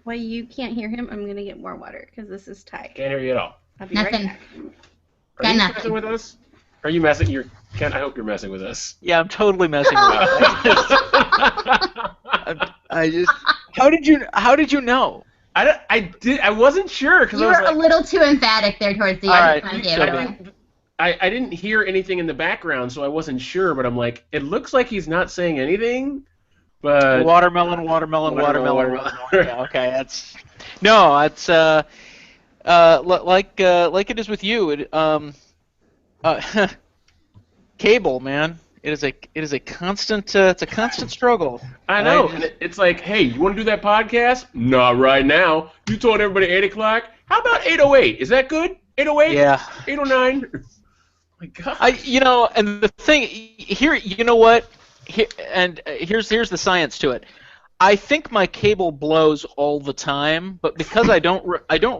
While you can't hear him, I'm gonna get more water because this is tight. Can't hear you at all. I'll be Nothing. right back. Are you messing with us? Are you messing? Ken, I hope you're messing with us. Yeah, I'm totally messing with I just. How did you know? I wasn't sure because You I was were like, a little too emphatic there towards the All end. right, I didn't hear anything in the background, so I wasn't sure. But I'm like, it looks like he's not saying anything. But Watermelon. Yeah, okay, that's no, it's like it is with you. Cable, man. It is a constant it's a constant struggle. I know. And it's like, hey, you want to do that podcast? Not right now. You told everybody 8 o'clock. How about 8:08? Is that good? 8:08? Yeah. 8:09? My God. And the thing here, you know what? Here's the science to it. I think my cable blows all the time, but because I don't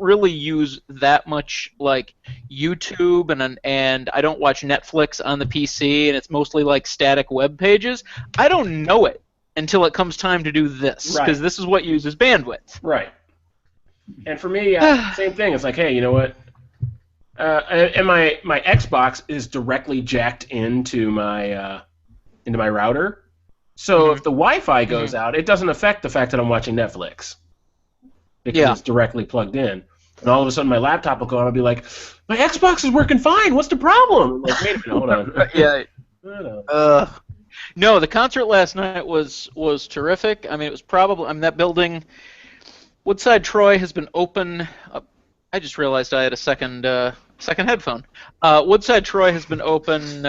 really use that much like YouTube and I don't watch Netflix on the PC and it's mostly like static web pages, I don't know it until it comes time to do this because this is what uses bandwidth. Right. And for me, same thing. It's like, hey, you know what? And my Xbox is directly jacked into my router. So if the Wi-Fi goes out, it doesn't affect the fact that I'm watching Netflix because it's directly plugged in. And all of a sudden, my laptop will go on. I'll be like, "My Xbox is working fine. What's the problem?" I'm like, wait a minute, hold on. Yeah. No, the concert last night was terrific. I mean, it was probably that building. Woodside Troy has been open. I just realized I had a second headphone. Woodside Troy has been open.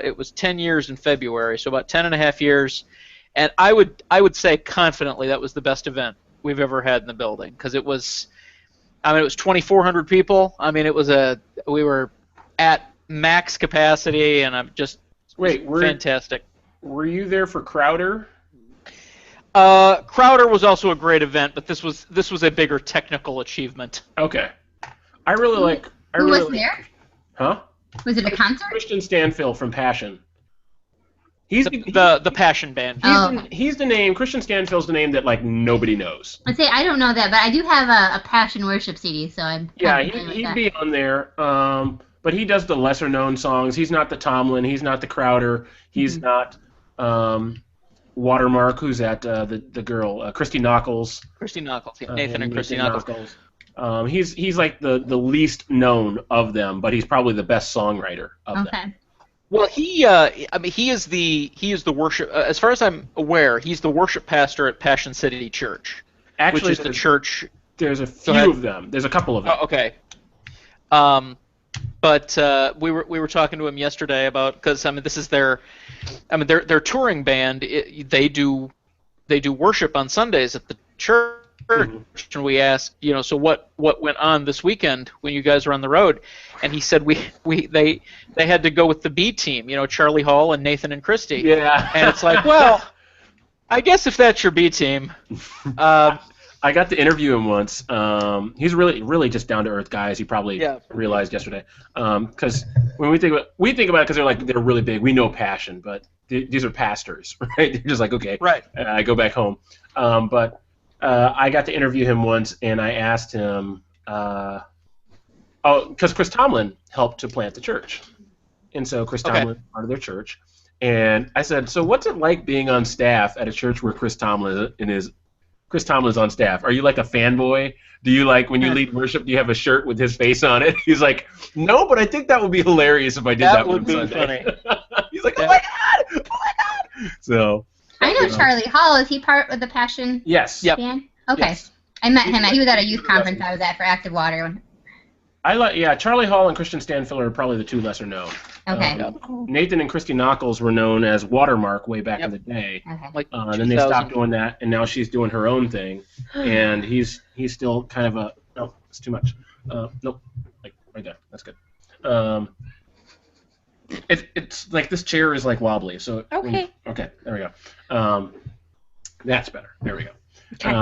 It was 10 years in February, so about 10 and a half years. And I would say confidently that was the best event we've ever had in the building because it was 2,400 people. I mean, we were at max capacity, and I'm just fantastic. Were you there for Crowder? Crowder was also a great event, but this was a bigger technical achievement. Okay, I really like. Who was there? Huh? Was it a concert? Christian Stanfield from Passion. He's the Passion band. He's the name. Christian Stanfield's the name that like nobody knows. I'd say I don't know that, but I do have a Passion worship CD, so I'm. Yeah, he'd be on there. But he does the lesser known songs. He's not the Tomlin. He's not the Crowder. He's not Watermark. Who's that? The girl, Christy Nockels. Christy Nockels. Yeah. Nathan and Christy Nockels. He's like the least known of them, but he's probably the best songwriter of them. Well, he is the worship. As far as I'm aware, he's the worship pastor at Passion City Church. Actually, which is the church. There's a few of them. There's a couple of them. Oh, okay. But we were talking to him yesterday about because this is their touring band. They do worship on Sundays at the church. And we asked, so what went on this weekend when you guys were on the road? And he said they had to go with the B team, Charlie Hall and Nathan and Christy. Yeah. And it's like, well, I guess if that's your B team. I got to interview him once. He's really just down to earth guy, as you probably realized yesterday. Because when we think about it, because they're really big. We know Passion, but these are pastors, right? They're just like, okay, right. I go back home. But I got to interview him once, and I asked him, because Chris Tomlin helped to plant the church, and so Chris Tomlin is part of their church, and I said, so what's it like being on staff at a church where Chris Tomlin is on staff? Are you like a fanboy? Do you like when you lead worship? Do you have a shirt with his face on it? He's like, no, but I think that would be hilarious if I did that. That would be funny. He's like, oh my god! So. I know Charlie Hall. Is he part of the Passion? Yes. Yep. Band? Okay. Yes. I met him. He was at a youth conference I was at for Active Water. Charlie Hall and Christian Stanfield are probably the two lesser known. Okay. Nathan and Christy Nockels were known as Watermark way back in the day. Okay. And then they stopped doing that, and now she's doing her own thing. And he's still kind of no, it's too much. Nope, like right there. That's good. It's like this chair is like wobbly, so okay, there we go. That's better. There we go. Okay.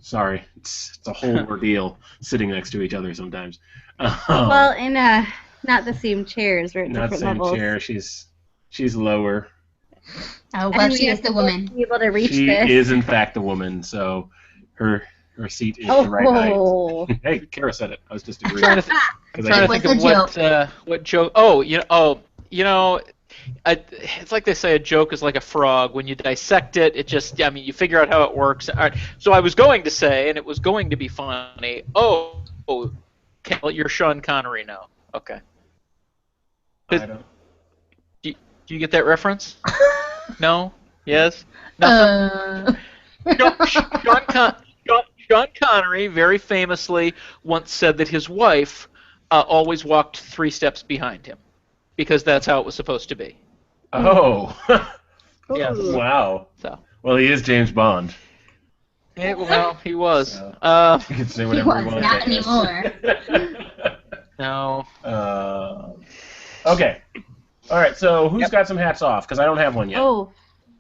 Sorry, it's a whole ordeal sitting next to each other sometimes. Well, in not the same chairs, we're at not different the same levels. chair. She's lower. Oh, well, she is the woman. Be able to reach she this. is in fact the woman, so her or seat is the right Oh. height. Hey, Kara said it. I was just agreeing. Trying to, Because trying to was think of what joke. It's like they say a joke is like a frog. When you dissect it, you figure out how it works. All right. So I was going to say, and it was going to be funny. You're Sean Connery now. Okay. I don't. Do you get that reference? No? Yes? Nothing? Sean Connery very famously once said that his wife always walked 3 steps behind him because that's how it was supposed to be. Oh. Yes. Wow. So. Well, he is James Bond. Well, he was. So, you can say whatever he you was, want. not anymore. No. Okay. All right. So who's got some hats off? Because I don't have one yet. Oh.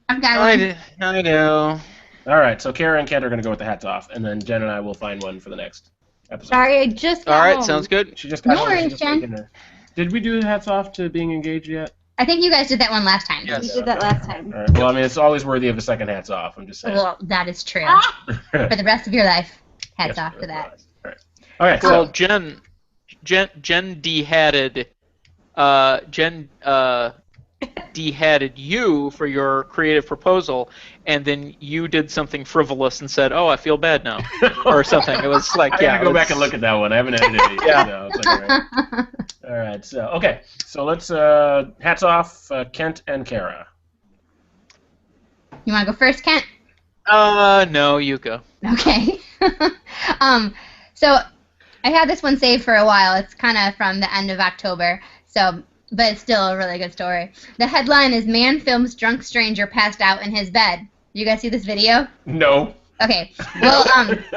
I've got one. I know. All right. So Kara and Kent are going to go with the hats off, and then Jen and I will find one for the next episode. Sorry, I just got All right, home. sounds good. She just got No one. worries, Jen. Did we do the hats off to being engaged yet? I think you guys did that one last time. Yes. We did that last time. All right. Well, I mean, it's always worthy of a second hats off. I'm just saying. Well, that is true. Ah! For the rest of your life, hats Yes, off to that. All right. All right. Well, So, Jen de-hatted you for your creative proposal, and then you did something frivolous and said, "Oh, I feel bad now," or something. It was like, I gotta go back and look at that one. I haven't edited it yet. Yeah. So it's like, all right. So okay. So let's hats off, Kent and Kara. You want to go first, Kent? No, you go. Okay. So I had this one saved for a while. It's kind of from the end of October, but it's still a really good story. The headline is "Man Films Drunk Stranger Passed Out in His Bed." You guys see this video? No. Okay. Well,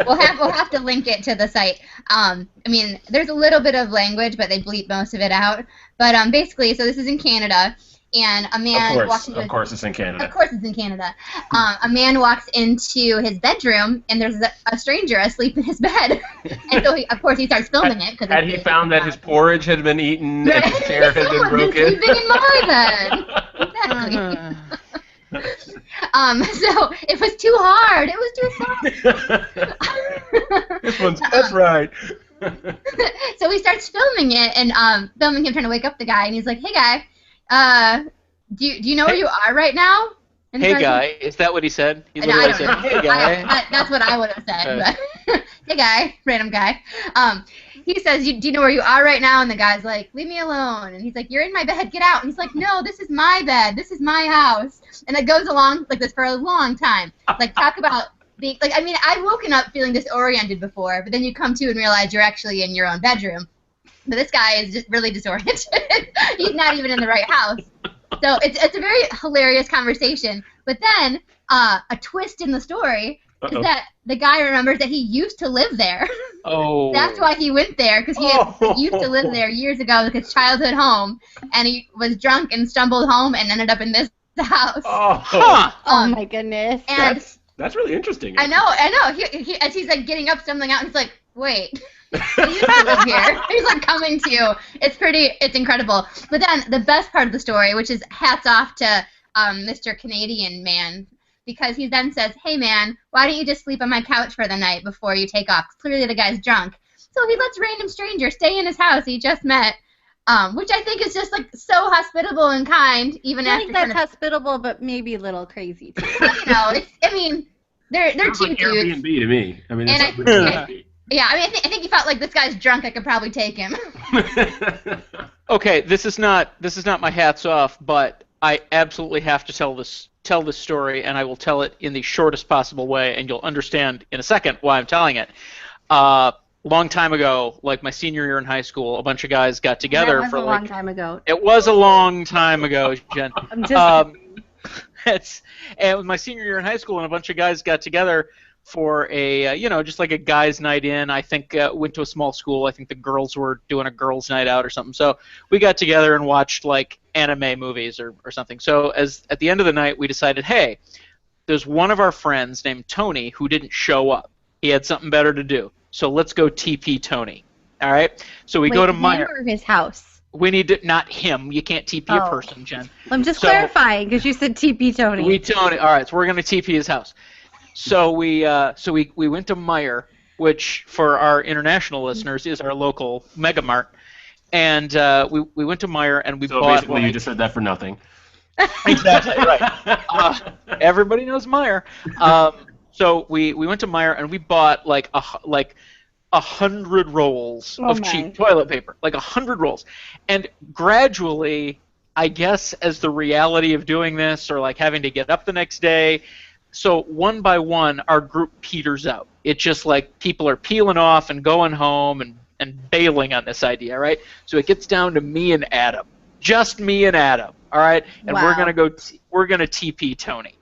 we'll have to link it to the site. I mean, there's a little bit of language, but they bleep most of it out. But basically, so this is in Canada, and a man walks into Of course, it's in Canada. Of course, it's in Canada. A man walks into his bedroom, and there's a stranger asleep in his bed. And so, of course, he starts filming it. Had he found that his porridge had been eaten and his chair had been Someone's broken? sleeping in my bed. Exactly. So it was too hard. It was too soft. That's right. So he starts filming it, and filming him trying to wake up the guy, and he's like, "Hey, guy, do you know where you are right now?" And the Hey, person- guy, is that what he said? He I literally don't said, know. "Hey, guy." That's what I would have said. But hey, guy, random guy. He says, "Do you know where you are right now?" And the guy's like, "Leave me alone." And he's like, "You're in my bed. Get out." And he's like, "No, this is my bed. This is my house." And it goes along like this for a long time. Like, talk about being like. I mean, I've woken up feeling disoriented before, but then you come to and realize you're actually in your own bedroom. But this guy is just really disoriented. He's not even in the right house. So it's a very hilarious conversation. But then a twist in the story is that the guy remembers that he used to live there. Oh. That's why he went there, because he used to live there years ago, like his childhood home, and he was drunk and stumbled home and ended up in this house. Oh, Huh. Oh my goodness. And that's really interesting. I know. He as he's like getting up, stumbling out, and he's like, "Wait, I used to live here." He's like coming to. It's incredible. But then the best part of the story, which is hats off to Mr. Canadian man, because he then says, "Hey man, why don't you just sleep on my couch for the night before you take off?" Clearly the guy's drunk. So he lets random stranger stay in his house he just met, which I think is just like so hospitable and kind, even I after think that's kind of, hospitable, but maybe a little crazy too. I mean, they're Sounds two like dudes. Airbnb to me. I mean, And it's like Airbnb. Yeah, I mean, I think he felt like this guy's drunk. I could probably take him. Okay, this is not my hats off, but I absolutely have to tell this story, and I will tell it in the shortest possible way, and you'll understand in a second why I'm telling it. Long time ago, like my senior year in high school, a bunch of guys got together That was for a like. long time ago. It was a long time ago, Jen. I'm just And with my senior year in high school, and a bunch of guys got together for a just like a guys' night in. I think went to a small school. I think the girls were doing a girls' night out or something. So we got together and watched like anime movies or something. So at the end of the night, we decided, hey, there's one of our friends named Tony who didn't show up. He had something better to do. So let's go TP Tony. All right. So we go to Meyer. Or his house. We need to, not him. You can't TP a Oh. person, Jen. I'm just So- clarifying because you said TP Tony. Tony. All right, so we're gonna TP his house. So we went to Meyer, which for our international listeners is our local Mega Mart. And we went to Meijer and we So bought. basically, you just said that for nothing. Exactly right. Everybody knows Meijer. So we went to Meijer and we bought like 100 rolls Oh of my. cheap toilet paper, like 100 rolls, and gradually, I guess, as the reality of doing this, or like having to get up the next day, so one by one, our group peters out. It's just like people are peeling off and going home and bailing on this idea, right? So it gets down to me and Adam, just me and Adam, all right, and we're Wow. gonna go. We're gonna TP Tony.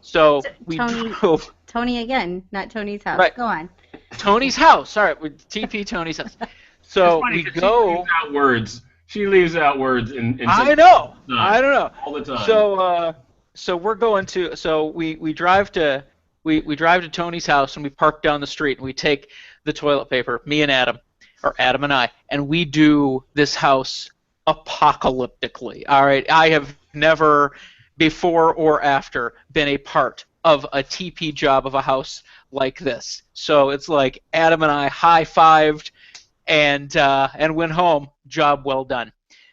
So we Tony- drove. Tony again, not Tony's house. Right. Go on. Tony's house. All right, we TP Tony's house. So It's funny we 'cause go. She leaves out words in I know. No. I don't know. all the time. So we're going to. So we drive to we drive to Tony's house and we park down the street and we take the toilet paper. Me and Adam, or Adam and I, and we do this house apocalyptically. All right. I have never before or after been a part of a TP job of a house like this. So it's like Adam and I high-fived and went home. Job well done.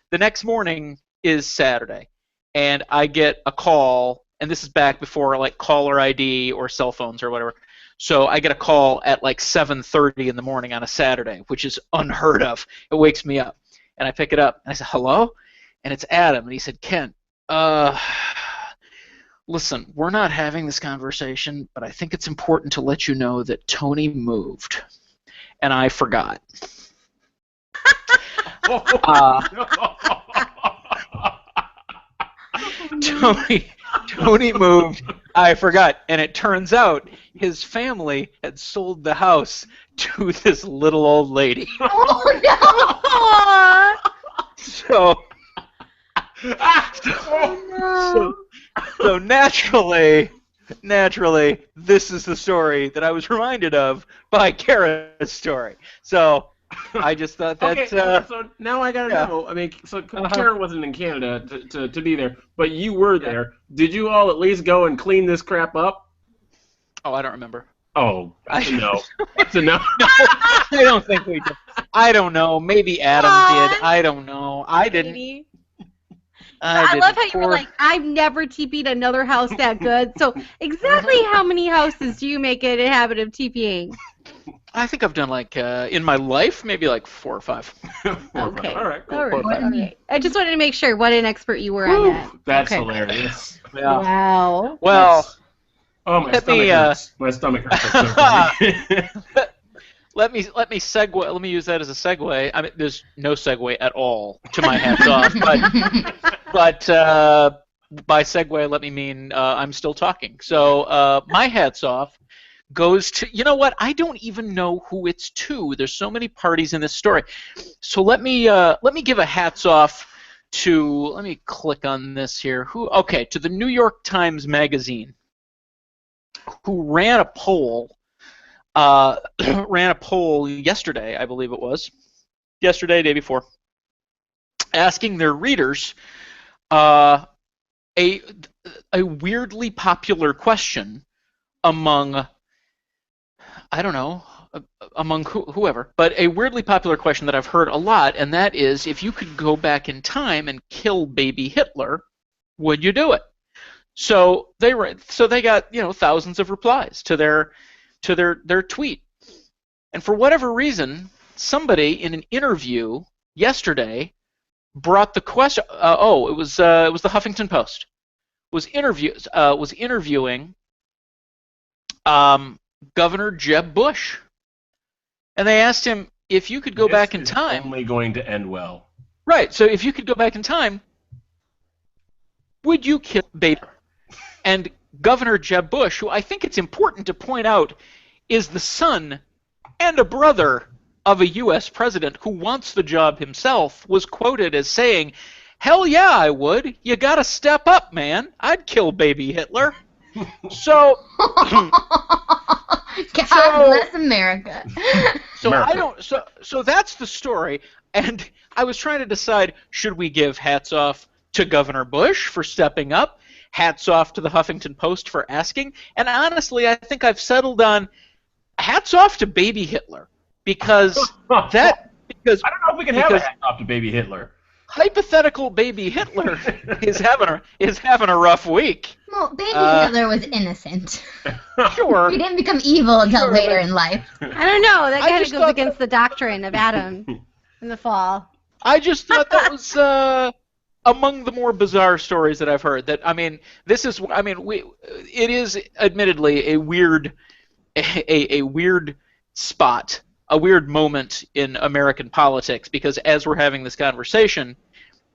The next morning is Saturday, and I get a call, and this is back before like caller ID or cell phones or whatever. So I get a call at like 7:30 in the morning on a Saturday, which is unheard of. It wakes me up, and I pick it up, and I said, "Hello?" And it's Adam, and he said, "Ken, listen, we're not having this conversation, but I think it's important to let you know that Tony moved, and I forgot." Tony moved. I forgot, and it turns out his family had sold the house to this little old lady. Oh Aw. So Oh, so naturally, this is the story that I was reminded of by Kara's story. So I just thought that. Okay, so now I gotta know. I mean, so Kara wasn't in Canada to be there, but you were there. Did you all at least go and clean this crap up? Oh, I don't remember. Oh, that's a no. That's a no. No, I don't think we did. I don't know. Maybe Adam did. I don't know. I didn't. baby. I I didn't. love how you were Poor- like, I've never TP'd another house that good. So exactly how many houses do you make it a habit of TPing? I think I've done like in my life maybe like 4 or 5. Okay. All right. Cool. All right. Four or five. Okay. I just wanted to make sure what an expert you were on that. That's Okay. hilarious. Yeah. Wow. Well, Oh, my Let stomach me, hurts. My stomach hurts. let me segue. Let me use that as a segue. I mean, there's no segue at all to my hats off, but by segue, let me mean I'm still talking. So my hats off goes to, you know what? I don't even know who it's to. There's so many parties in this story. So let me give a hats off to. Let me click on this here. Okay, to the New York Times Magazine, who ran a poll. Ran a poll yesterday, I believe it was. Yesterday, day before, asking their readers a weirdly popular question among, I don't know, among whoever, but a weirdly popular question that I've heard a lot, and that is, if you could go back in time and kill baby Hitler, would you do it? So they got, thousands of replies to their tweet, and for whatever reason, somebody in an interview yesterday brought the question. It was the Huffington Post was interviewing Governor Jeb Bush, and they asked him, if you could go back in time. Only going to end well. Right. So if you could go back in time, would you kill baby? And Governor Jeb Bush, who I think it's important to point out is the son and a brother of a U.S. president who wants the job himself, was quoted as saying, "Hell yeah, I would. You gotta step up, man. I'd kill baby Hitler." So, God bless America. so America. I don't. So that's the story, and I was trying to decide: should we give hats off to Governor Bush for stepping up? Hats off to the Huffington Post for asking. And honestly, I think I've settled on hats off to baby Hitler, because I that because don't know if we can have a hat off to baby Hitler. hypothetical baby Hitler is having a rough week. Well, baby Hitler was innocent. Sure. He didn't become evil until Sure, later but- in life. I don't know. That I kind of just goes thought against the doctrine of Adam in the fall. I just thought that was among the more bizarre stories that I've heard. That it is admittedly a weird spot, a weird moment in American politics, because as we're having this conversation,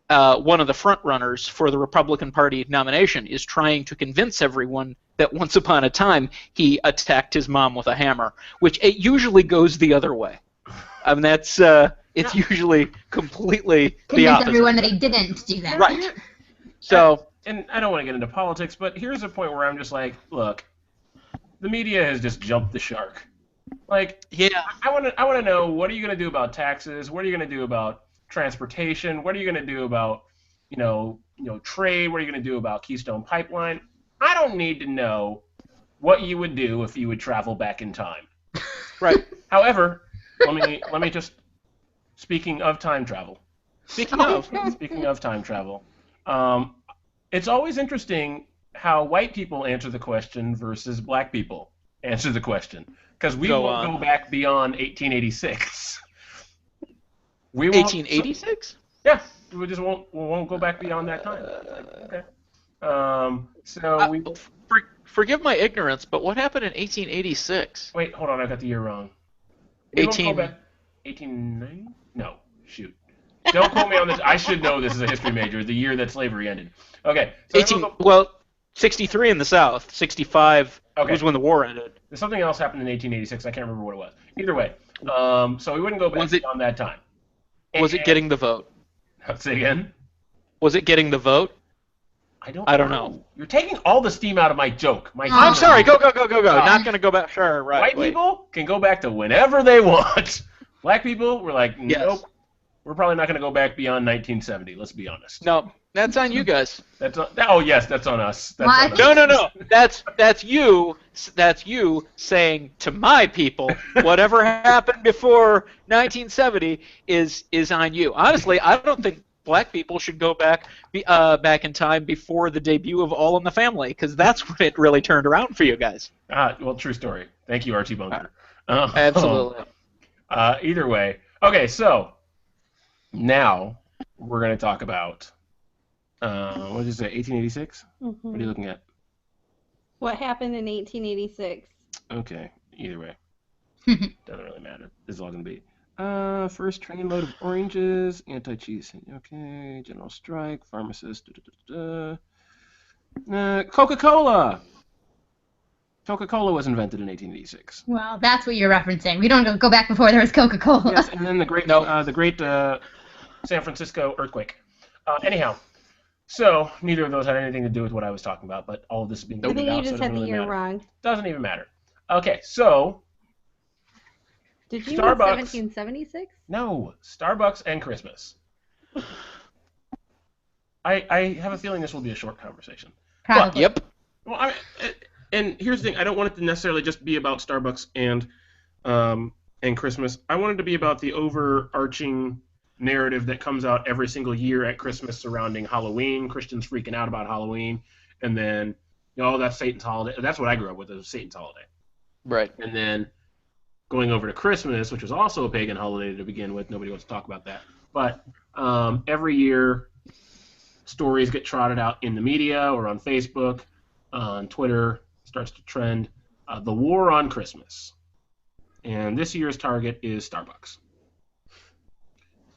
one of the frontrunners for the Republican Party nomination is trying to convince everyone that once upon a time he attacked his mom with a hammer, which it usually goes the other way. I mean, that's it's usually completely the Convince opposite. everyone that he didn't do that. Right. So, And I don't want to get into politics, but here's a point where I'm just like, look, the media has just jumped the shark. Like, yeah, I want to know, what are you going to do about taxes? What are you going to do about transportation? What are you going to do about, trade? What are you going to do about Keystone Pipeline? I don't need to know what you would do if you would travel back in time. right. However, let me just, speaking of time travel. Speaking of time travel, it's always interesting how white people answer the question versus black people answer the question, because we won't go back beyond 1886. We won't, 1886? Yeah, we just won't go back beyond that time. Okay. Forgive my ignorance, but what happened in 1886? Wait, hold on, I got the year wrong. 1890? No, shoot. Don't quote me on this. I should know this is a history major. The year that slavery ended. Okay. So 63 in the South. 65 was when the war ended. Something else happened in 1886. I can't remember what it was. Either way, so we wouldn't go back beyond that time. Was it getting the vote? Say again? Was it getting the vote? I don't know. You're taking all the steam out of my joke. I'm sorry. Go. Not going to go back. Sure, right. White people can go back to whenever they want. Black people, we're like, nope. Yes. We're probably not going to go back beyond 1970. Let's be honest. No, that's on you guys. That's on us. That's What? on us. No. That's you. That's you saying to my people, whatever happened before 1970 is on you. Honestly, I don't think black people should go back in time before the debut of All in the Family, because that's when it really turned around for you guys. Well, true story. Thank you, Archie Bunker. Absolutely. Either way. Okay, so now we're going to talk about, what is it, 1886? Mm-hmm. What are you looking at? What happened in 1886? Okay, either way. Doesn't really matter. This is all going to be. First trainload of oranges, anti-cheese. Okay, general strike, pharmacist. Coca-Cola! Coca-Cola was invented in 1886. Well, that's what you're referencing. We don't go back before there was Coca-Cola. Yes, and then the great San Francisco earthquake. Anyhow, so neither of those had anything to do with what I was talking about, but all of this is being I think edited you out, so just it had doesn't the really year matter. wrong. Doesn't even matter. Okay, so Did you Starbucks. mean 1776? No, Starbucks and Christmas. I have a feeling this will be a short conversation. Probably. Yep. Well, and here's the thing: I don't want it to necessarily just be about Starbucks and Christmas. I want it to be about the overarching narrative that comes out every single year at Christmas surrounding Halloween. Christians freaking out about Halloween, and then that's Satan's holiday. That's what I grew up with. It was Satan's holiday. Right. And then going over to Christmas, which was also a pagan holiday to begin with. Nobody wants to talk about that. But every year, stories get trotted out in the media or on Facebook, on Twitter, starts to trend. The war on Christmas. And this year's target is Starbucks.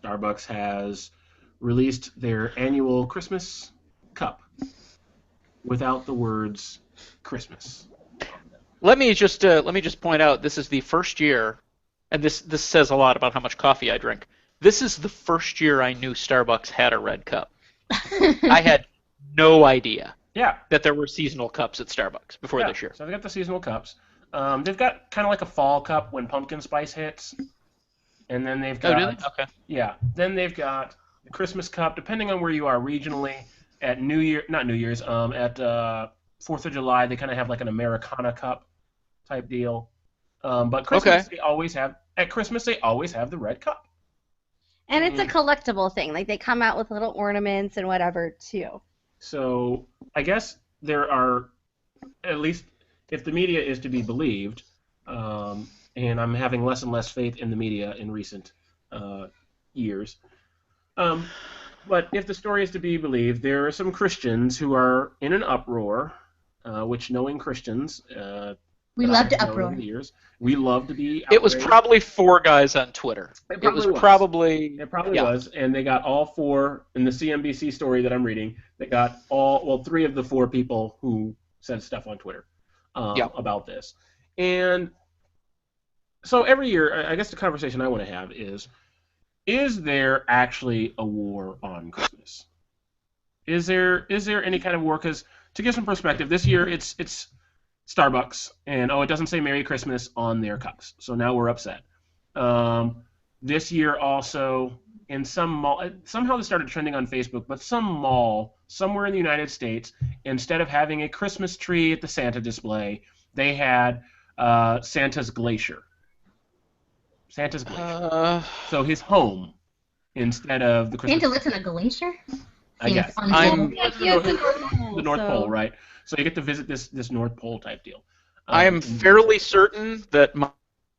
Starbucks has released their annual Christmas cup without the words Christmas. Let me just point out, this is the first year, and this says a lot about how much coffee I drink. This is the first year I knew Starbucks had a red cup. I had no idea that there were seasonal cups at Starbucks before this year. So they've got the seasonal cups. They've got kind of like a fall cup when pumpkin spice hits. And then they've got... Oh, really? Okay. Yeah. Then they've got the Christmas cup, depending on where you are regionally. At at 4th of July, they kind of have like an Americana cup type deal. But Christmas, they always have at Christmas they always have the red cup. And it's a collectible thing. Like they come out with little ornaments and whatever too. So I guess there are, at least if the media is to be believed, and I'm having less and less faith in the media in recent years. But if the story is to be believed, there are some Christians who are in an uproar, which knowing Christians, We that love to I've known uproar. over the years, we love to be outraged. It was probably 4 guys on Twitter. It probably was, and they got all 4 in the CNBC story that I'm reading. They got 3 of the 4 people who said stuff on Twitter about this. And so every year, I guess the conversation I want to have is there actually a war on Christmas? Is there any kind of war? Because to give some perspective, this year it's Starbucks, and it doesn't say Merry Christmas on their cups, so now we're upset. This year also, in some mall, somehow this started trending on Facebook, but some mall somewhere in the United States, instead of having a Christmas tree at the Santa display, they had Santa's glacier. Santa's glacier. So his home instead of the Christmas. Santa lives in a glacier? I guess. The North Pole, right? So you get to visit this North Pole type deal. I am fairly certain that my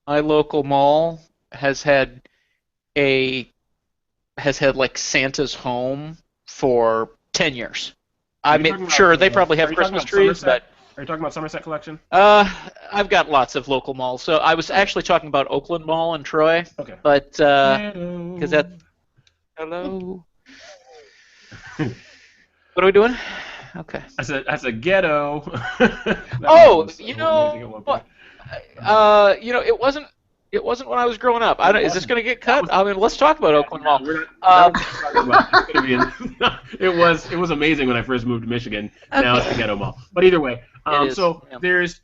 local mall has had like Santa's home for 10 years. I mean, sure, they probably have Christmas trees, but are you talking about Somerset Collection? I've got lots of local malls. So I was actually talking about Oakland Mall in Troy. Okay. But because that. Hello. What are we doing? Okay. That's a ghetto. It wasn't when I was growing up. Is this going to get cut? I mean, let's talk about Oakland Mall. It was amazing when I first moved to Michigan. Okay. Now it's the ghetto mall. But either way, there's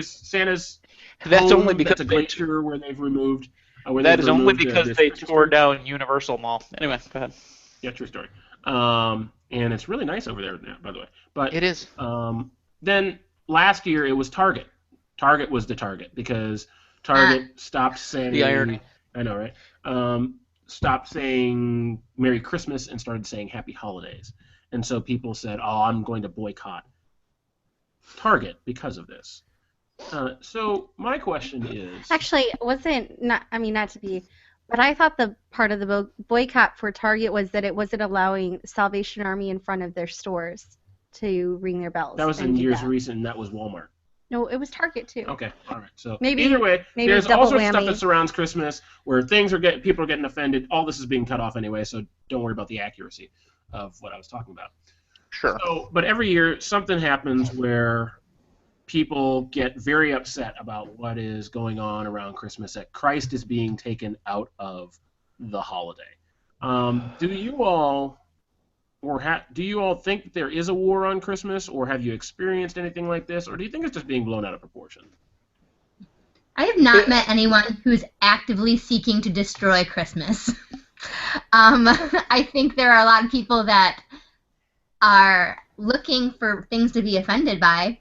Santa's. That's only because that's a glacier where they've removed. That is only because they tore down Universal Mall. Anyway, go ahead. Yeah, true story. And it's really nice over there now, by the way. But it is. Then last year it was Target. Target was the target because Target stopped saying. The irony. I know, right? Stopped saying Merry Christmas and started saying Happy Holidays. And so people said, I'm going to boycott Target because of this. So my question is... Actually, not to be... But I thought the part of the boycott for Target was that it wasn't allowing Salvation Army in front of their stores to ring their bells. That was in years recent, and that was Walmart. No, it was Target too. Okay, all right. So maybe, either way, there's all sorts of stuff whammy. that surrounds Christmas where people are getting offended. All this is being cut off anyway, so don't worry about the accuracy of what I was talking about. Sure. So, but every year something happens where people get very upset about what is going on around Christmas, that Christ is being taken out of the holiday. Do you all think that there is a war on Christmas, or have you experienced anything like this, or do you think it's just being blown out of proportion? I have not met anyone who's actively seeking to destroy Christmas. I think there are a lot of people that are looking for things to be offended by.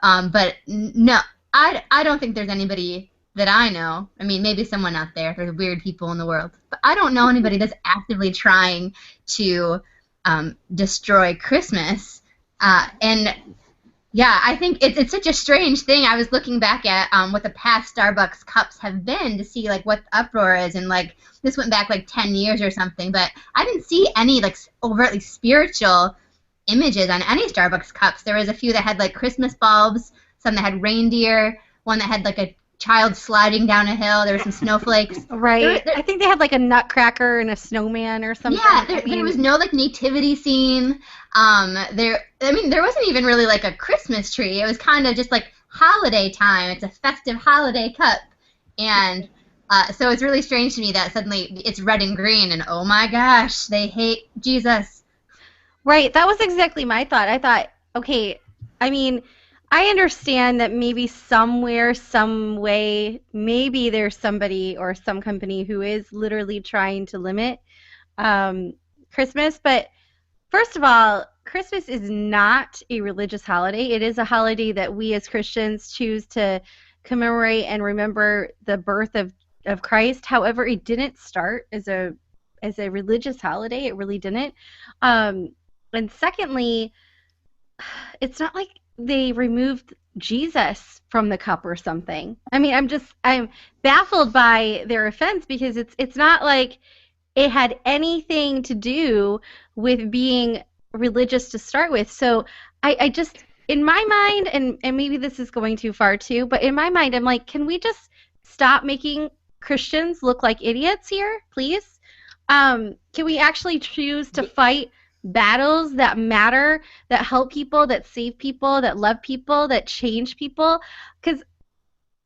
But no, I don't think there's anybody that I know. I mean, maybe someone out there. There's weird people in the world. But I don't know anybody that's actively trying to destroy Christmas. And, yeah, I think it's such a strange thing. I was looking back at what the past Starbucks cups have been to see, like, what the uproar is. And, like, this went back, like, 10 years or something. But I didn't see any, like, overtly spiritual images on any Starbucks cups. There was a few that had like Christmas bulbs, some that had reindeer, one that had like a child sliding down a hill. There were some snowflakes. Right. I think they had like a nutcracker and a snowman or something. Yeah, there was no like nativity scene. There wasn't even really like a Christmas tree. It was kind of just like holiday time. It's a festive holiday cup. And so it's really strange to me that suddenly it's red and green and oh my gosh, they hate Jesus. Right, that was exactly my thought. I thought, okay, I mean, I understand that maybe somewhere, some way, maybe there's somebody or some company who is literally trying to limit Christmas. But first of all, Christmas is not a religious holiday. It is a holiday that we as Christians choose to commemorate and remember the birth of Christ. However, it didn't start as a religious holiday. It really didn't. And secondly, it's not like they removed Jesus from the cup or something. I mean, I'm baffled by their offense because it's not like it had anything to do with being religious to start with. So I just, in my mind, and maybe this is going too far too, but in my mind, I'm like, can we just stop making Christians look like idiots here, please? Can we actually choose to fight battles that matter, that help people, that save people, that love people, that change people? Because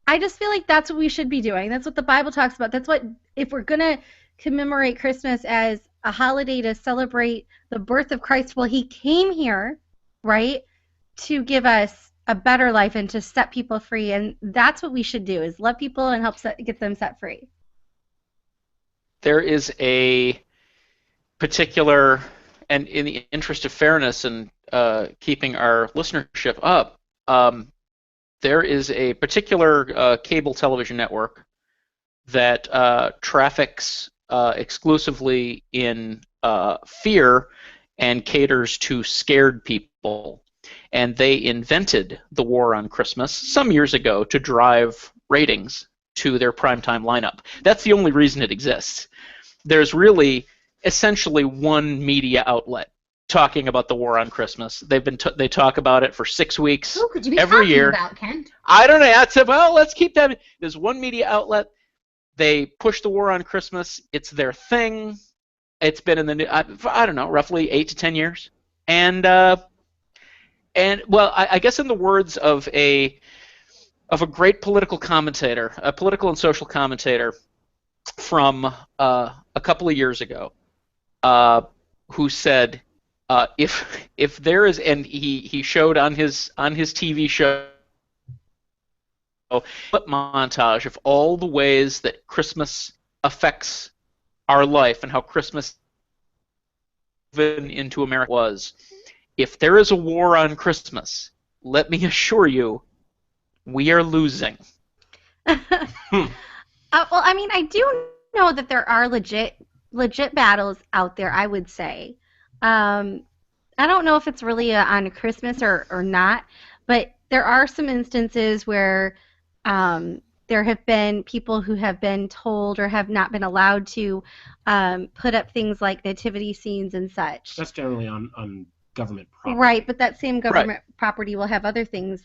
I just feel like that's what we should be doing. That's what the Bible talks about. That's what, if we're going to commemorate Christmas as a holiday to celebrate the birth of Christ, well, he came here, right, to give us a better life and to set people free. And that's what we should do, is love people and help get them set free. There is a particular, and in the interest of fairness and keeping our listenership up, there is a particular cable television network that traffics exclusively in fear and caters to scared people. And they invented the War on Christmas some years ago to drive ratings to their primetime lineup. That's the only reason it exists. There's really essentially one media outlet talking about the War on Christmas. They talk about it for 6 weeks Who could you be every talking year. about, Kent? I don't know. I said, well, let's keep that. There's one media outlet. They push the War on Christmas. It's their thing. It's been in the news, I don't know, roughly 8 to 10 years. And well, I guess in the words of a great political commentator, a political and social commentator from a couple of years ago, who said, if there is, and he showed on his TV show a montage of all the ways that Christmas affects our life and how Christmas into America was. If there is a war on Christmas, let me assure you, we are losing. Well, I mean, I do know that there are legit battles out there, I would say. I don't know if it's really on Christmas or not, but there are some instances where there have been people who have been told or have not been allowed to put up things like nativity scenes and such. That's generally on government property. Right, but that same government property will have other things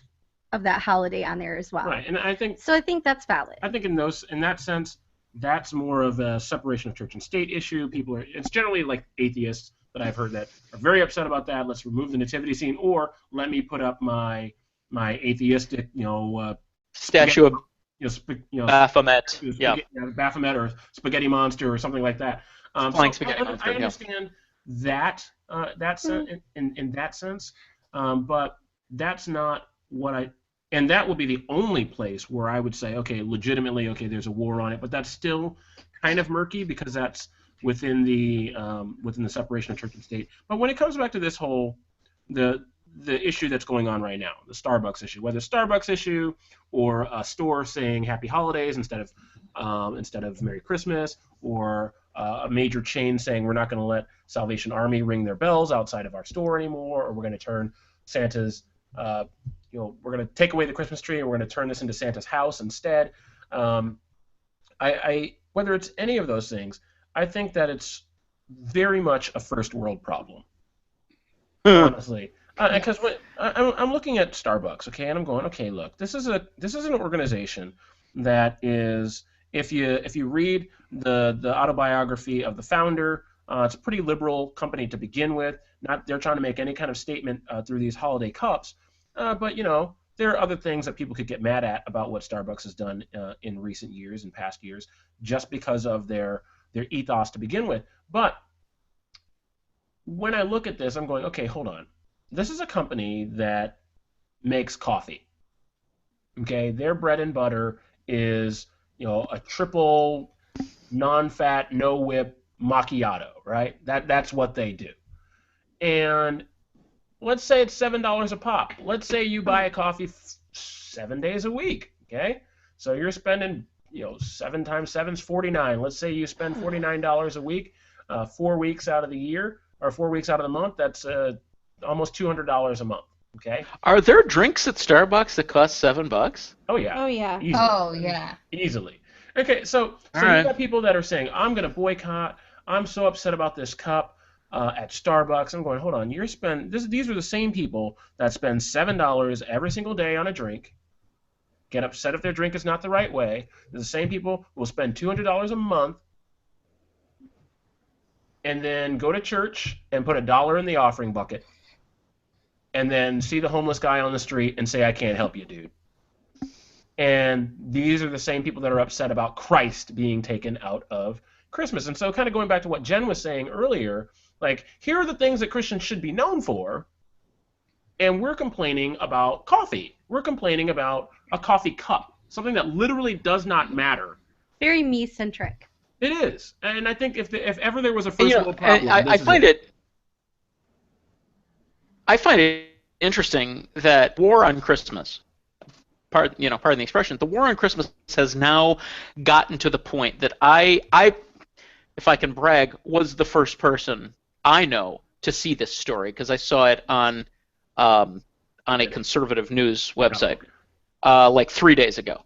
of that holiday on there as well. Right, and I think that's valid. I think in that sense, that's more of a separation of church and state issue. It's generally like atheists that I've heard that are very upset about that. Let's remove the nativity scene, or let me put up my atheistic, statue of Baphomet, Baphomet, Baphomet or spaghetti monster or something like that. Spaghetti monster, I understand that in that sense, but that's not what and that will be the only place where I would say, okay, legitimately, okay, there's a war on it, but that's still kind of murky because that's within the separation of church and state. But when it comes back to this whole the issue that's going on right now, the Starbucks issue, whether Starbucks issue or a store saying Happy Holidays instead of Merry Christmas, or a major chain saying we're not going to let Salvation Army ring their bells outside of our store anymore, or we're going to turn Santa's we're going to take away the Christmas tree and we're going to turn this into Santa's house instead. Whether it's any of those things, I think that it's very much a first world problem, honestly. Because I'm looking at Starbucks, okay, and I'm going, okay, look, this is an organization that is, if you read the autobiography of the founder, it's a pretty liberal company to begin with. Not they're trying to make any kind of statement through these holiday cups, but there are other things that people could get mad at about what Starbucks has done in recent years and past years, just because of their ethos to begin with. But when I look at this, I'm going, okay, hold on. This is a company that makes coffee. Okay, their bread and butter is a triple non-fat, no whip macchiato, right? That's what they do. And let's say it's $7 a pop. Let's say you buy a coffee 7 days a week. Okay, so you're spending 7 times 7 is 49. Let's say you spend $49 a week, 4 weeks out of the year or 4 weeks out of the month. That's almost $200 a month. Okay. Are there drinks at Starbucks that cost $7? Oh yeah. Oh yeah. Easily. Oh yeah. Easily. Okay, so All you right. got people that are saying, I'm going to boycott. I'm so upset about this cup at Starbucks. I'm going, hold on. These are the same people that spend $7 every single day on a drink, get upset if their drink is not the right way. They're the same people who will spend $200 a month and then go to church and put $1 in the offering bucket and then see the homeless guy on the street and say, I can't help you, dude. And these are the same people that are upset about Christ being taken out of Christmas. And so kind of going back to what Jen was saying earlier, like, here are the things that Christians should be known for, and we're complaining about coffee. We're complaining about a coffee cup, something that literally does not matter. Very me-centric. It is. And I think if ever there was a first world And problem, I find it. I find it interesting that war on Christmas, pardon the expression, the war on Christmas has now gotten to the point that I, if I can brag, was the first person I know to see this story because I saw it on a conservative news website like 3 days ago,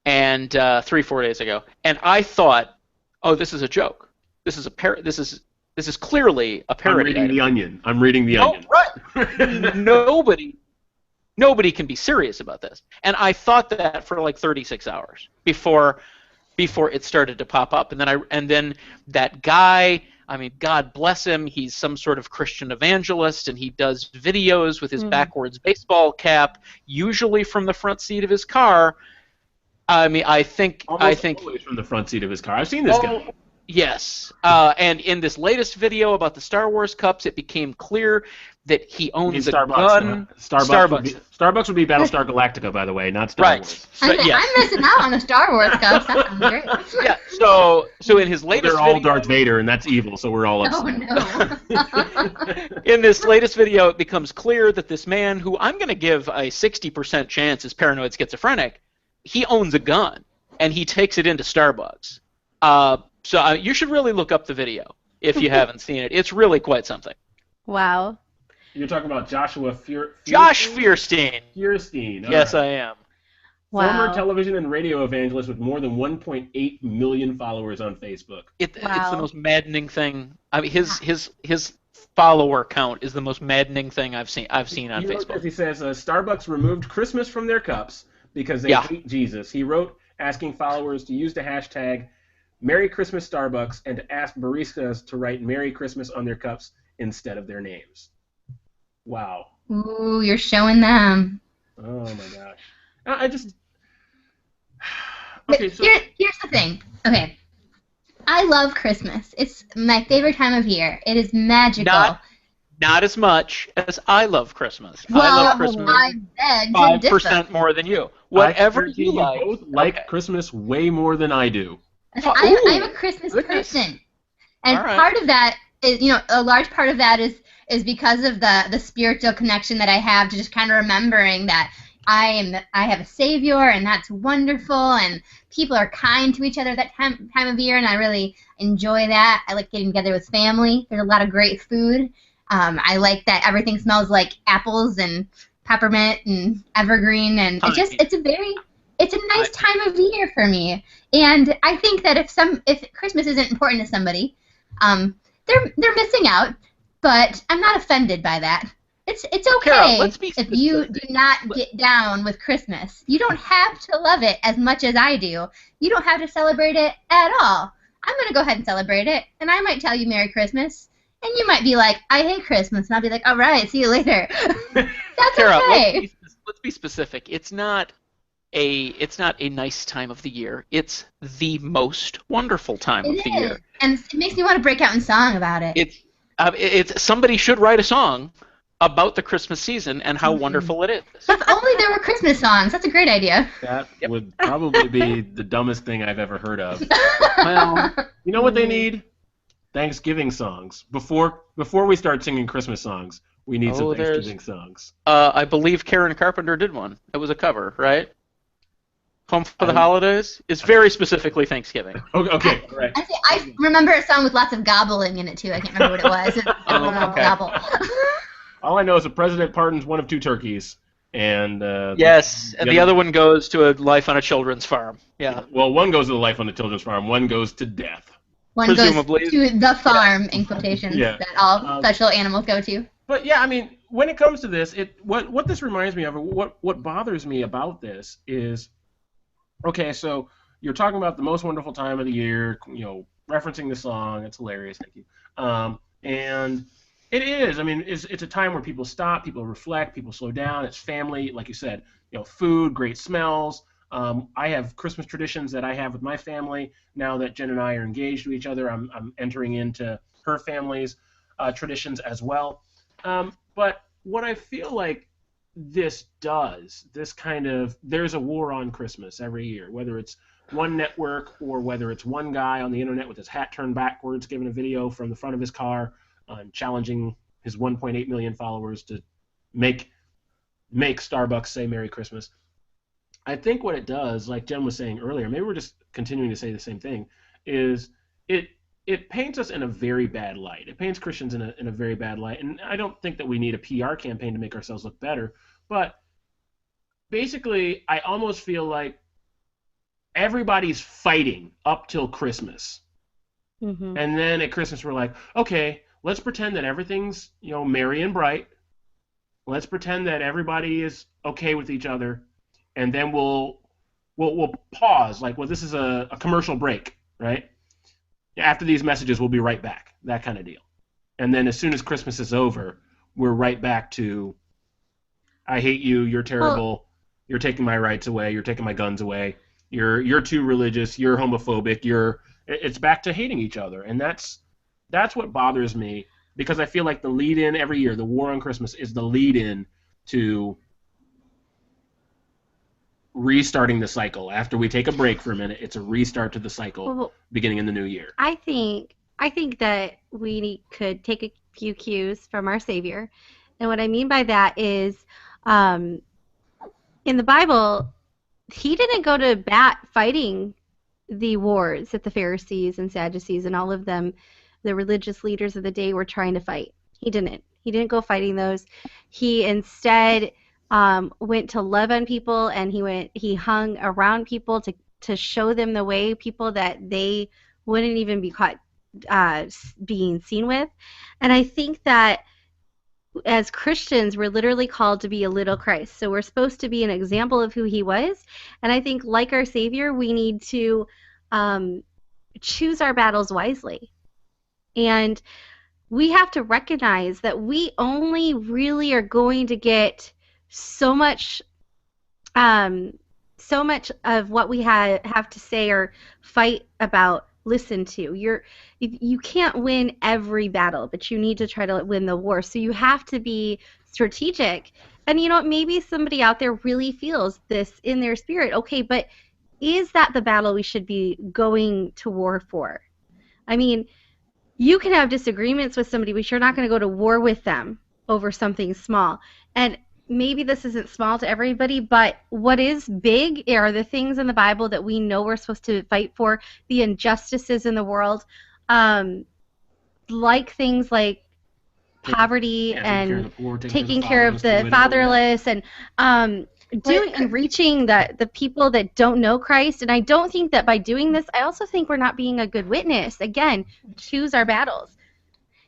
and 4 days ago, and I thought, oh, this is a joke. This is clearly a parody. I'm reading the Onion. Right. Nobody can be serious about this. And I thought that for like 36 hours before it started to pop up. And then that guy, I mean, God bless him, he's some sort of Christian evangelist, and he does videos with his backwards baseball cap, usually from the front seat of his car. I mean, I think always from the front seat of his car. I've seen this guy. Yes, and in this latest video about the Star Wars cups, it became clear that he owns a gun. Starbucks would be Battlestar Galactica, by the way, not Star Wars. So, yes. I'm missing out on the Star Wars cups. That sounds great. Yeah. So in his latest they're all video, Darth Vader, and that's evil. So we're all Oh upset. no. in this latest video, it becomes clear that this man, who I'm going to give a 60% chance is paranoid schizophrenic, he owns a gun, and he takes it into Starbucks. So you should really look up the video if you haven't seen it. It's really quite something. Wow. You're talking about Joshua Josh Fierstein. Fierstein. Yes, right. I am. Wow. Former television and radio evangelist with more than 1.8 million followers on Facebook. It's the Wow. most maddening thing. I mean, his follower count is the most maddening thing I've seen on Facebook. He says Starbucks removed Christmas from their cups because they hate Jesus. He wrote asking followers to use the hashtag Merry Christmas Starbucks and to ask baristas to write Merry Christmas on their cups instead of their names. Wow. Ooh, you're showing them. Oh my gosh. I just. Okay, so here's the thing. Okay, I love Christmas. It's my favorite time of year. It is magical. Not as much as I love Christmas. Well, I love Christmas I beg to 5% more than you. Whatever you like. both like Christmas way more than I do. I'm a Christmas person, and All right. part of that is, a large part of that is because of the spiritual connection that I have to just kind of remembering that I have a Savior, and that's wonderful, and people are kind to each other that time of year, and I really enjoy that. I like getting together with family. There's a lot of great food. I like that everything smells like apples and peppermint and evergreen, and it's a nice time of year for me. And I think that if Christmas isn't important to somebody, they're missing out. But I'm not offended by that. It's okay Kara, if you do not get down with Christmas. You don't have to love it as much as I do. You don't have to celebrate it at all. I'm going to go ahead and celebrate it, and I might tell you Merry Christmas, and you might be like, I hate Christmas, and I'll be like, all right, see you later. That's Kara, okay. let's be specific. It's not a nice time of the year. It's the most wonderful time of the year. And it makes me want to break out in song about it. It's somebody should write a song about the Christmas season and how wonderful it is. If only there were Christmas songs. That's a great idea. That would probably be the dumbest thing I've ever heard of. Well, you know what they need? Thanksgiving songs. Before we start singing Christmas songs, we need some Thanksgiving songs. I believe Karen Carpenter did one. It was a cover, right? Home for the Holidays is very specifically Thanksgiving. Okay, right. I remember a song with lots of gobbling in it too. I can't remember what it was. Okay. Gobble. All I know is the president pardons one of two turkeys, and Yes, and the other one goes to a life on a children's farm. Yeah. Well, one goes to the life on the children's farm. One goes to death. One Presumably. goes to the farm, in quotations, that all special animals go to. But yeah, I mean, when it comes to this, what this reminds me of, what bothers me about this is, okay, so you're talking about the most wonderful time of the year, referencing the song. It's hilarious, thank you. And it is. I mean, it's a time where people stop, people reflect, people slow down. It's family, like you said, food, great smells. I have Christmas traditions that I have with my family. Now that Jen and I are engaged to each other, I'm entering into her family's traditions as well. But what I feel like this does, there's a war on Christmas every year, whether it's one network or whether it's one guy on the internet with his hat turned backwards giving a video from the front of his car challenging his 1.8 million followers to make Starbucks say Merry Christmas. I think what it does, like Jen was saying earlier, maybe we're just continuing to say the same thing, is it paints us in a very bad light. It paints Christians in a very bad light. And I don't think that we need a PR campaign to make ourselves look better. But basically, I almost feel like everybody's fighting up till Christmas. Mm-hmm. And then at Christmas, we're like, okay, let's pretend that everything's, merry and bright. Let's pretend that everybody is okay with each other. And then we'll pause. Like, well, this is a commercial break, right? After these messages, we'll be right back, that kind of deal. And then as soon as Christmas is over, we're right back to, I hate you, you're terrible, you're taking my rights away, you're taking my guns away, you're too religious, you're homophobic, it's back to hating each other. And that's what bothers me, because I feel like the lead-in every year, the war on Christmas, is the lead-in to restarting the cycle. After we take a break for a minute, it's a restart to the cycle beginning in the new year. I think that we could take a few cues from our Savior. And what I mean by that is in the Bible, he didn't go to bat fighting the wars that the Pharisees and Sadducees and all of them, the religious leaders of the day, were trying to fight. He didn't go fighting those. He instead went to love on people, and he hung around people to show them the way, people that they wouldn't even be caught being seen with. And I think that as Christians, we're literally called to be a little Christ. So we're supposed to be an example of who he was. And I think, like our Savior, we need to choose our battles wisely. And we have to recognize that we only really are going to get so much of what we have to say or fight about listen to. You can't win every battle, but you need to try to win the war. So you have to be strategic. And maybe somebody out there really feels this in their spirit. Okay, but is that the battle we should be going to war for? I mean, you can have disagreements with somebody, but you're not going to go to war with them over something small. And maybe this isn't small to everybody, but what is big are the things in the Bible that we know we're supposed to fight for, the injustices in the world, like things like poverty and taking care of the fatherless and doing and reaching the people that don't know Christ. And I don't think that by doing this, I also think we're not being a good witness. Again, choose our battles.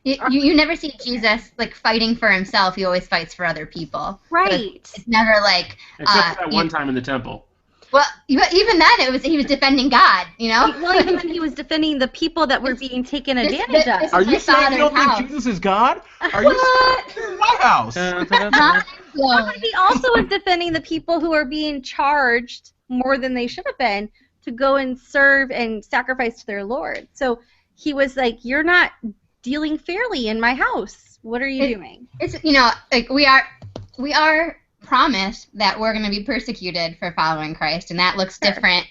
You never see Jesus fighting for himself. He always fights for other people. Right. It's never like except for that one time in the temple. Well, even then he was defending God. Well, even then he was defending the people that were being taken advantage of. Are you saying you don't think Jesus is God? Are you saying this is my house? But he also was defending the people who are being charged more than they should have been to go and serve and sacrifice to their Lord. So he was like, "You're not dealing fairly in my house. What are you doing?" It's we are promised that we're going to be persecuted for following Christ, and that looks different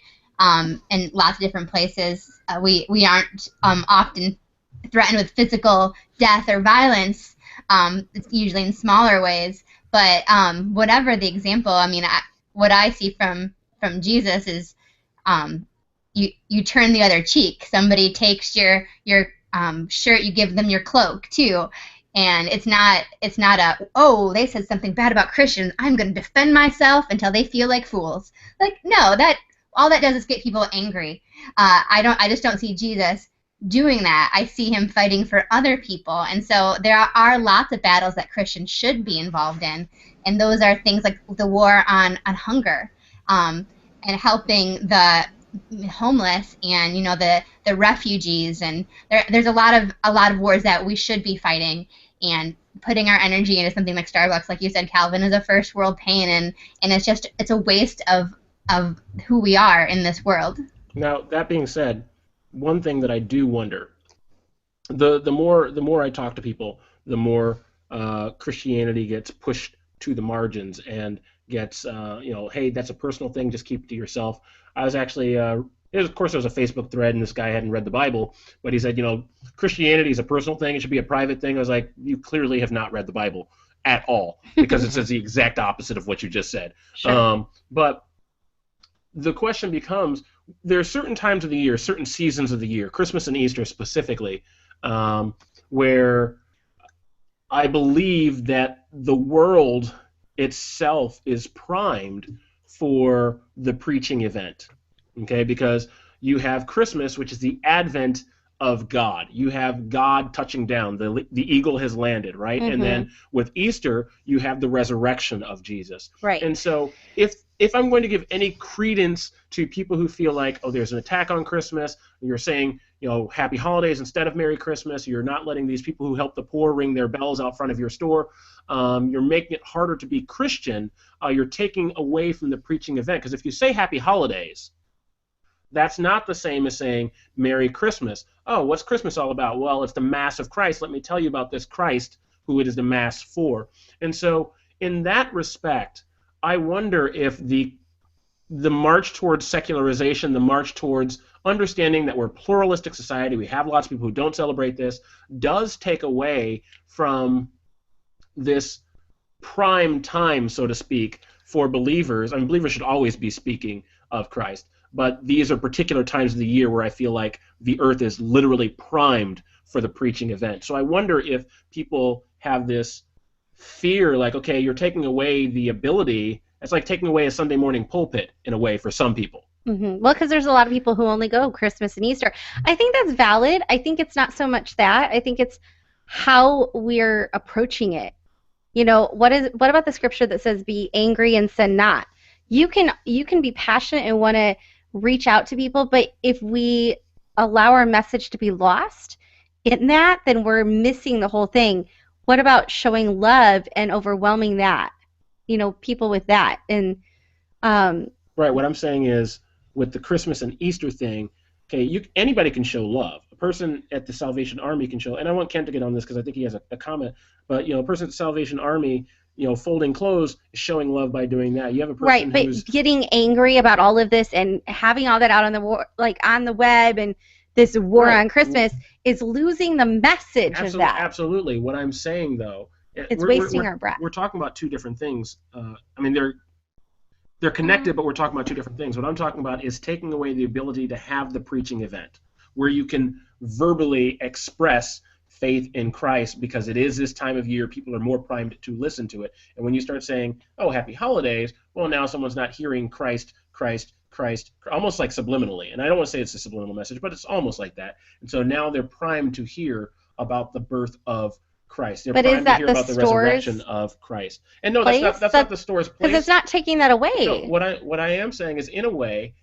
in lots of different places. We aren't often threatened with physical death or violence. It's usually in smaller ways, but whatever the example, what I see from from Jesus is you turn the other cheek. Somebody takes your shirt, you give them your cloak too. And it's not a, oh, they said something bad about Christians, I'm going to defend myself until they feel like fools. Like, no, that all that does is get people angry. I just don't see Jesus doing that. I see him fighting for other people. And so there are lots of battles that Christians should be involved in, and those are things like the war on hunger, and helping the homeless, and the refugees, and there's a lot of wars that we should be fighting, and putting our energy into something like Starbucks, like you said, Calvin, is a first world pain, and it's a waste of who we are in this world. Now, that being said, one thing that I do wonder, the more I talk to people, the more Christianity gets pushed to the margins and gets, hey, that's a personal thing, just keep it to yourself. I was actually, of course, there was a Facebook thread, and this guy hadn't read the Bible, but he said, Christianity is a personal thing, it should be a private thing. I was like, you clearly have not read the Bible at all, because it says the exact opposite of what you just said. Sure. But the question becomes, there are certain times of the year, certain seasons of the year, Christmas and Easter specifically, where I believe that the world itself is primed for the preaching event, okay? Because you have Christmas, which is the advent of God. You have God touching down. The eagle has landed, right? Mm-hmm. And then with Easter, you have the resurrection of Jesus. Right. And so if I'm going to give any credence to people who feel like, oh, there's an attack on Christmas, you're saying, Happy Holidays instead of Merry Christmas, you're not letting these people who help the poor ring their bells out front of your store, you're making it harder to be Christian, you're taking away from the preaching event. Because if you say Happy Holidays, that's not the same as saying Merry Christmas. Oh, what's Christmas all about? Well, it's the Mass of Christ. Let me tell you about this Christ who it is the Mass for. And so in that respect, I wonder if the march towards secularization, the march towards understanding that we're a pluralistic society, we have lots of people who don't celebrate this, does take away from this prime time, so to speak, for believers. I mean, believers should always be speaking of Christ, but these are particular times of the year where I feel like the earth is literally primed for the preaching event. So I wonder if people have this fear, like, okay, you're taking away the ability. It's like taking away a Sunday morning pulpit in a way for some people. Mm-hmm. Well, because there's a lot of people who only go Christmas and Easter. I think that's valid. I think it's not so much that. I think it's how we're approaching it. What about the scripture that says, "Be angry and sin not"? You can be passionate and want to reach out to people, but if we allow our message to be lost in that, then we're missing the whole thing. What about showing love and overwhelming that? People with that. And right. What I'm saying is, with the Christmas and Easter thing, okay, anybody can show love. A person at the Salvation Army can show, and I want Ken to get on this because I think he has a comment. But a person at the Salvation Army, folding clothes is showing love by doing that. You have a person right, but who's getting angry about all of this and having all that out on the web and this war right. on Christmas is losing the message of that. Absolutely. What I'm saying though, it's wasting our breath. We're talking about two different things. I mean, they're connected, but we're talking about two different things. What I'm talking about is taking away the ability to have the preaching event where you can verbally express faith in Christ, because it is this time of year, people are more primed to listen to it. And when you start saying, oh, Happy Holidays, well, now someone's not hearing Christ, almost like subliminally. And I don't want to say it's a subliminal message, but it's almost like that. And so now they're primed to hear about the birth of Christ. They're but primed is that to hear the about the resurrection of Christ. And no, that's not the store's place. Because it's not taking that away. No, what I am saying is, in a way,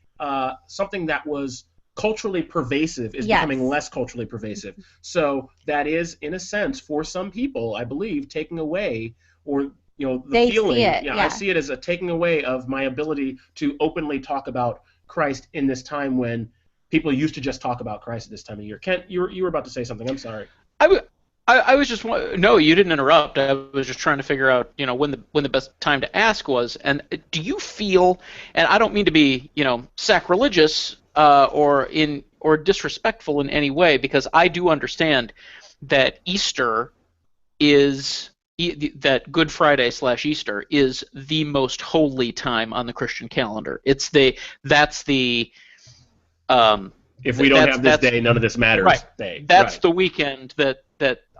something that was culturally pervasive is becoming less culturally pervasive. So that is, in a sense, for some people, I believe, taking away, or the they feeling. See it, I see it as a taking away of my ability to openly talk about Christ in this time when people used to just talk about Christ at this time of year. Kent, you were about to say something. I'm sorry. I was just no, you didn't interrupt. I was just trying to figure out, when the best time to ask was. And do you feel? And I don't mean to be, sacrilegious or disrespectful in any way, because I do understand that Easter is that Good Friday / Easter is the most holy time on the Christian calendar. That's the If we don't have this day, none of this matters. Right. Day. That's right. the weekend that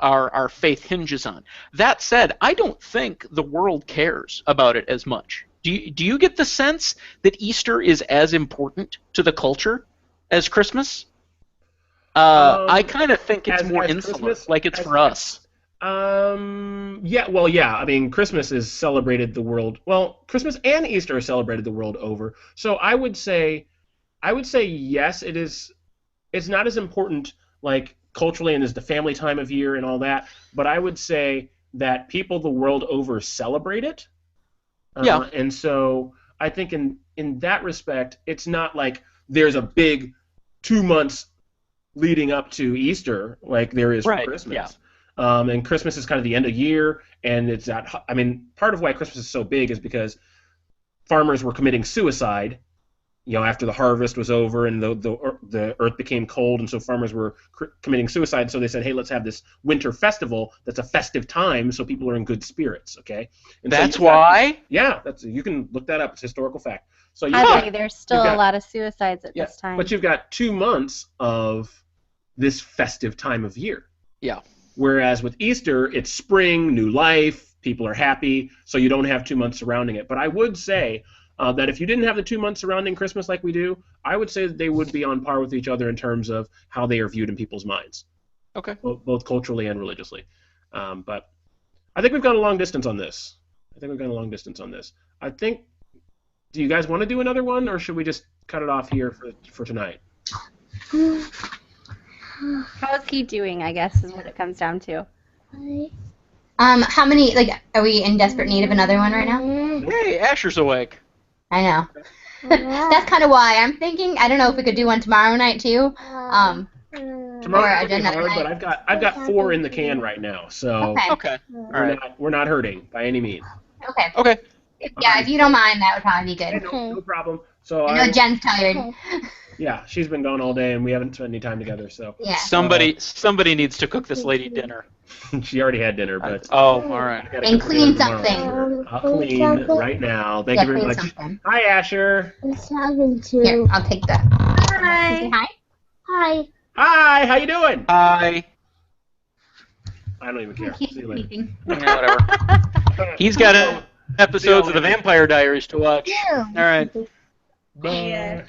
our faith hinges on. That said, I don't think the world cares about it as much. Do you get the sense that Easter is as important to the culture as Christmas? I kind of think it's more insular, Christmas, like it's for us. Yeah. I mean, Christmas is celebrated the world. Well, Christmas and Easter are celebrated the world over. So I would say yes, it is. It's not as important, like culturally, and as the family time of year and all that. But I would say that people the world over celebrate it. Yeah. And so I think in that respect, it's not like there's a big 2 months leading up to Easter like there is for Christmas. Yeah. And Christmas is kind of the end of year, and it's that. I mean, part of why Christmas is so big is because farmers were committing suicide, after the harvest was over and the earth became cold, and so farmers were committing suicide. So they said, hey, let's have this winter festival that's a festive time, so people are in good spirits. Okay. And that's so why. You can look that up. It's historical fact. So there's still a lot of suicides at this time. But you've got 2 months of this festive time of year. Yeah. Whereas with Easter, it's spring, new life, people are happy, so you don't have 2 months surrounding it. But I would say that if you didn't have the 2 months surrounding Christmas like we do, I would say that they would be on par with each other in terms of how they are viewed in people's minds. Okay. Both culturally and religiously. But I think we've gone a long distance on this. I think, do you guys want to do another one, or should we just cut it off here for tonight? How's he doing, I guess, is what it comes down to. How many, are we in desperate need of another one right now? Hey, Asher's awake. I know. That's kind of why I'm thinking, I don't know if we could do one tomorrow night, too. Tomorrow would be hard, but I've got 4 in the can right now, so Okay. All right. We're not hurting by any means. Okay. If you don't mind, that would probably be good. No problem. So I know Jen's tired. Yeah, she's been gone all day, and we haven't spent any time together. So yeah. Somebody needs to cook this lady dinner. She already had dinner, but all right. And clean something. I'll clean right now. Thank you very much. Something. Hi, Asher. Here, I'll take that. Hi. Hi. Hi. How you doing? Hi. I don't even care. See you later. Yeah, whatever. He's got episodes of the Vampire Diaries to watch. Yeah. All right. Bye.